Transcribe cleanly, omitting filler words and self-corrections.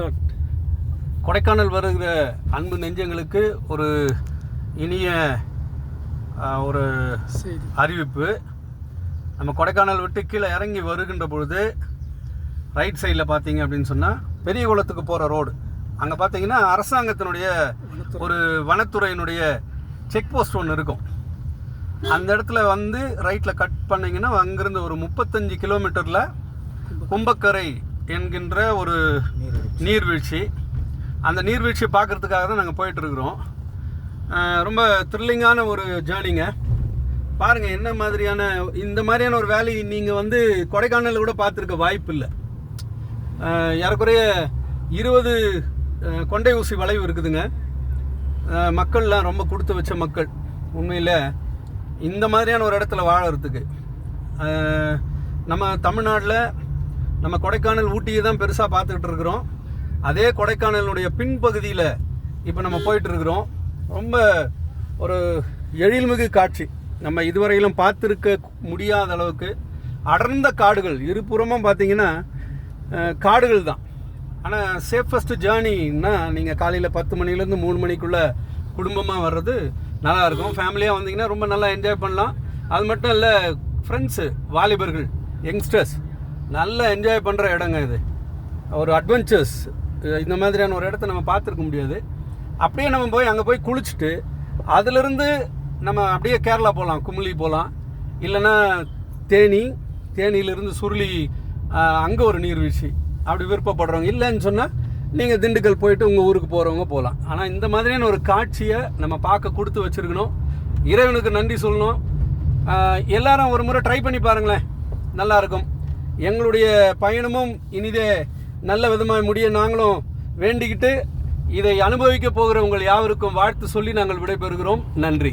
Start. Kodaikanal வருகிற அன்பு நெஞ்சங்களுக்கு ஒரு இனிய ஒரு அறிவிப்பு. நம்ம கொடைக்கானல் விட்டு கீழே இறங்கி வருகின்ற பொழுது ரைட் சைடில் பார்த்தீங்க அப்படின்னு சொன்னால் பெரிய குளத்துக்கு போகிற ரோடு, அங்கே பார்த்தீங்கன்னா அரசாங்கத்தினுடைய ஒரு வனத்துறையினுடைய செக் போஸ்ட் ஒன்று இருக்கும். அந்த இடத்துல வந்து ரைட்டில் கட் பண்ணிங்கன்னா அங்கேருந்து ஒரு 35 கிலோமீட்டரில் கும்பக்கரை என்கின்ற ஒரு நீர்வீழ்ச்சி. அந்த நீர்வீழ்ச்சியை பார்க்குறதுக்காக தான் நாங்கள் போயிட்டுருக்குறோம். ரொம்ப த்ரில்லிங்கான ஒரு ஜேர்னிங்க. பாருங்கள் என்ன மாதிரியான இந்த மாதிரியான ஒரு வேலி நீங்கள் வந்து கொடைக்கானலில் கூட பார்த்துருக்க வாய்ப்பு இல்லை. ஏறக்குறைய 20 கொண்டை ஊசி வளைவு இருக்குதுங்க. மக்கள்லாம் ரொம்ப கொடுத்து வச்ச மக்கள். உண்மையில் இந்த மாதிரியான ஒரு இடத்துல வாழறதுக்கு நம்ம தமிழ்நாட்டில் நம்ம கொடைக்கானல் ஊட்டியை தான் பெருசாக பார்த்துக்கிட்டு இருக்கிறோம். அதே கொடைக்கானலுடைய பின்பகுதியில் இப்போ நம்ம போயிட்டுருக்குறோம். ரொம்ப ஒரு எழில்மிகு காட்சி. நம்ம இதுவரையிலும் பார்த்துருக்க முடியாத அளவுக்கு அடர்ந்த காடுகள், இருபுறமும் பார்த்தீங்கன்னா காடுகள் தான். ஆனால் சேஃபஸ்ட் ஜேர்னின்னா நீங்கள் காலையில் 10 மணிலேருந்து 3 மணிக்குள்ளே குடும்பமாக வர்றது நல்லாயிருக்கும். ஃபேமிலியாக வந்தீங்கன்னா ரொம்ப நல்லா என்ஜாய் பண்ணலாம். அது மட்டும் இல்லை, ஃப்ரெண்ட்ஸு, வாலிபர்கள், யங்ஸ்டர்ஸ் நல்லா என்ஜாய் பண்ணுற இடங்க இது. ஒரு அட்வென்ச்சர்ஸ். இந்த மாதிரியான ஒரு இடத்த நம்ம பார்த்துருக்க முடியாது. அப்படியே நம்ம போய் அங்கே போய் குளிச்சுட்டு அதிலிருந்து நம்ம அப்படியே கேரளா போகலாம், குமுளி போகலாம், இல்லைன்னா தேனியிலிருந்து சுருளி அங்கே ஒரு நீர்வீழ்ச்சி. அப்படி விருப்பப்படுறவங்க இல்லைன்னு சொன்னால் நீங்கள் திண்டுக்கல் போயிட்டு உங்கள் ஊருக்கு போகிறவங்க போகலாம். ஆனால் இந்த மாதிரியான ஒரு காட்சியை நம்ம பார்க்க கொடுத்து வச்சுருக்கணும். இறைவனுக்கு நன்றி சொல்லணும். எல்லாரும் ஒரு முறை ட்ரை பண்ணி பாருங்களேன், நல்லாயிருக்கும். எங்களுடைய பயணமும் இனிதே நல்ல விதமாக முடிய நாங்களும் வேண்டிக்கிட்டு இதை அனுபவிக்க போகிற உங்கள் யாவருக்கும் வாழ்த்து சொல்லி நாங்கள் விடைபெறுகிறோம். நன்றி.